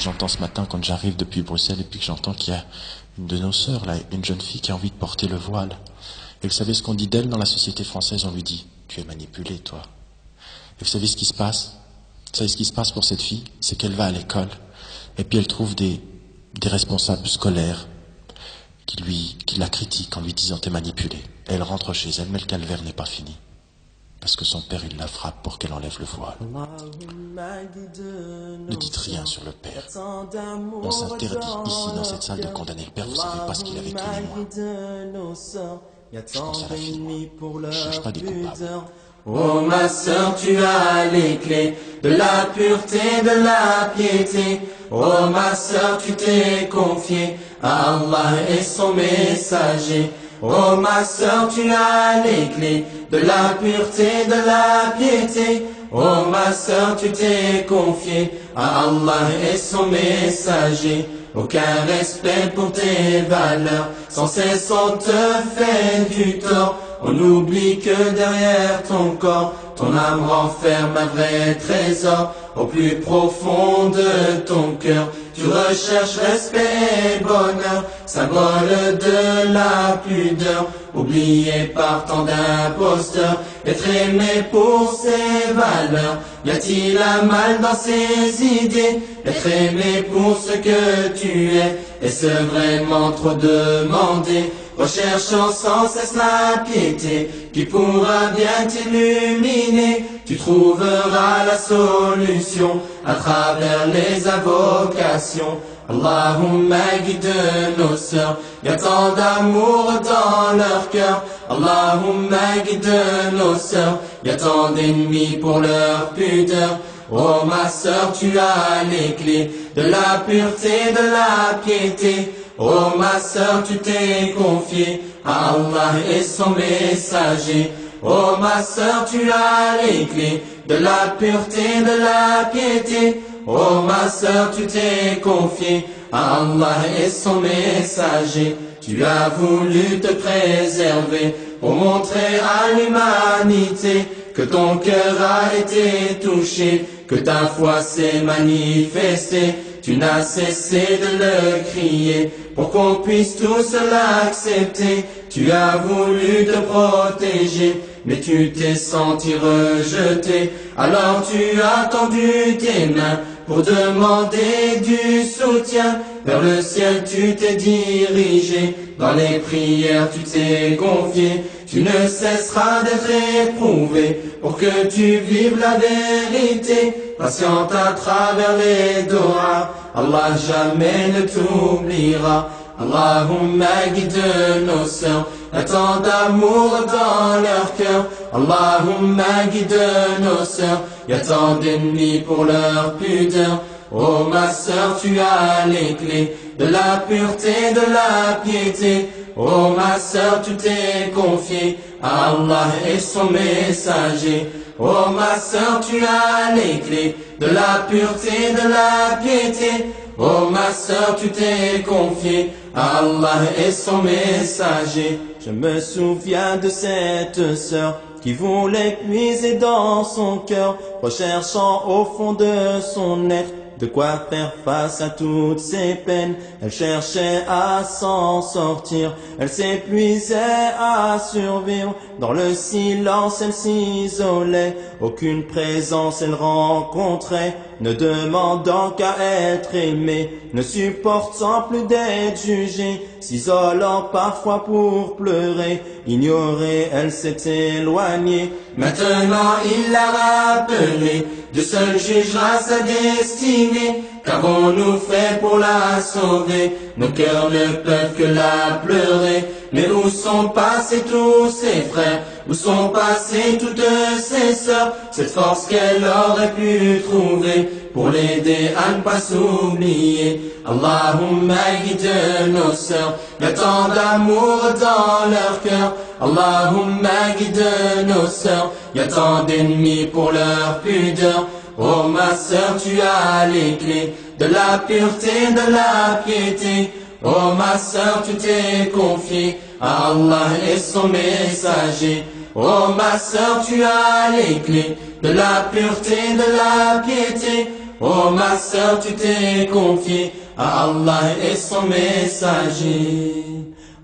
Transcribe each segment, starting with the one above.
j'entends ce matin quand j'arrive depuis Bruxelles et puis que j'entends qu'il y a une de nos sœurs, là, une jeune fille qui a envie de porter le voile. Et vous savez ce qu'on dit d'elle dans la société française? On lui dit « Tu es manipulé, toi ». Et vous savez ce qui se passe? Vous savez ce qui se passe pour cette fille? C'est qu'elle va à l'école et puis elle trouve des responsables scolaires qui la critiquent en lui disant « T'es manipulé ». Elle rentre chez elle, mais le calvaire n'est pas fini. Parce que son père, il la frappe pour qu'elle enlève le voile. Ne dites rien sur le père. On s'interdit ici, dans cette salle, de condamner le père. Vous savez pas ce qu'il a vécu, ni moi. Je pense à la fille, moi. Je cherche pas des coupables. Oh ma sœur, tu as les clés de la pureté, de la piété. Oh ma sœur, tu t'es confiée à Allah et son messager. Oh ma sœur, tu as les clés de la pureté, de la piété. Oh ma sœur, tu t'es confiée à Allah et son messager. Aucun respect pour tes valeurs, sans cesse on te fait du tort. On oublie que derrière ton corps, ton âme renferme un vrai trésor. Au plus profond de ton cœur, tu recherches respect et bonheur, symbole de la pudeur, oublié par tant d'imposteurs. Être aimé pour ses valeurs, y a-t-il un mal dans ses idées? Être aimé pour ce que tu es, est-ce vraiment trop demandé? Recherchant sans cesse la piété qui pourra bien t'illuminer. Tu trouveras la solution à travers les invocations. Allahumma guide nos sœurs, y a tant d'amour dans leur cœur. Allahumma guide nos sœurs, y a tant d'ennemis pour leur pudeur. Oh ma sœur, tu as les clés de la pureté, de la piété. Oh ma sœur, tu t'es confiée à Allah et son messager. Oh ma sœur, tu as les clés de la pureté, de la piété. Oh ma sœur, tu t'es confiée à Allah et son messager. Tu as voulu te préserver pour montrer à l'humanité que ton cœur a été touché, que ta foi s'est manifestée. Tu n'as cessé de le crier pour qu'on puisse tous l'accepter. Tu as voulu te protéger, mais tu t'es senti rejeté. Alors tu as tendu tes mains pour demander du soutien. Vers le ciel tu t'es dirigé, dans les prières tu t'es confié. Tu ne cesseras d'être éprouvé pour que tu vives la vérité. Patiente à travers les doigts, Allah jamais ne t'oubliera. Allahumma guide nos sœurs, y a tant d'amour dans leur cœur. Allahumma guide nos sœurs, y a tant d'ennemis pour leur pudeur. Oh ma sœur, tu as les clés de la pureté, de la piété. Oh ma sœur, tu t'es confiée à Allah et son messager. Oh ma sœur, tu as les clés de la pureté, de la piété. Oh ma sœur, tu t'es confiée à Allah et son messager. Je me souviens de cette sœur qui voulait puiser dans son cœur, recherchant au fond de son être de quoi faire face à toutes ses peines. Elle cherchait à s'en sortir, elle s'épuisait à survivre. Dans le silence elle s'isolait, aucune présence elle rencontrait, ne demandant qu'à être aimée, ne supportant plus d'être jugée, s'isolant parfois pour pleurer. Ignorée, elle s'est éloignée. Maintenant il l'a rappelée, Dieu seul jugera sa destinée. Qu'avons-nous fait pour la sauver? Nos cœurs ne peuvent que la pleurer. Mais où sont passés tous ses frères? Où sont passées toutes ses sœurs? Cette force qu'elle aurait pu trouver pour l'aider à ne pas s'oublier. Allahumma guide nos sœurs, y a tant d'amour dans leur cœur. Allahumma guide nos sœurs, y a tant d'ennemis pour leur pudeur. Oh ma sœur, tu as les clés de la pureté, de la piété. Oh ma sœur, tu t'es confiée à Allah et son messager. Oh ma sœur, tu as les clés de la pureté, de la piété. Oh ma sœur, tu t'es confiée à Allah et son messager.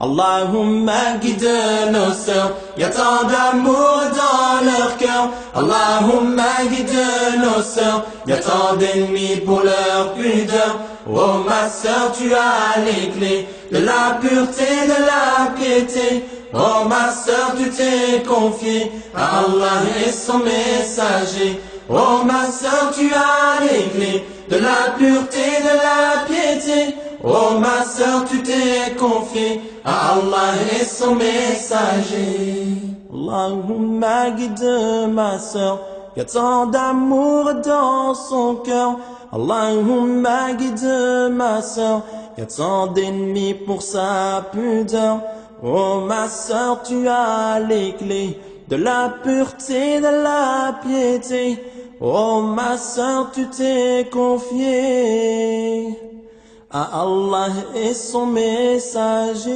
Allahumma guide nos sœurs, y a tant d'amour dans leur cœur. Allahumma guide nos sœurs, y a tant d'ennemis pour leur pudeur. Oh ma sœur, tu as les clés de la pureté, de la piété. Oh ma sœur, tu t'es confiée à Allah et son messager. Oh ma sœur, tu as les clés de la pureté, de la piété. Oh ma sœur, tu t'es confiée à Allah et son messager. Allahumma guide ma sœur, y a tant d'amour dans son cœur. Allahumma guide ma sœur, y a tant d'ennemis pour sa pudeur. Oh ma sœur, tu as les clés de la pureté, de la piété. Oh ma sœur, tu t'es confiée à Allah et son messager.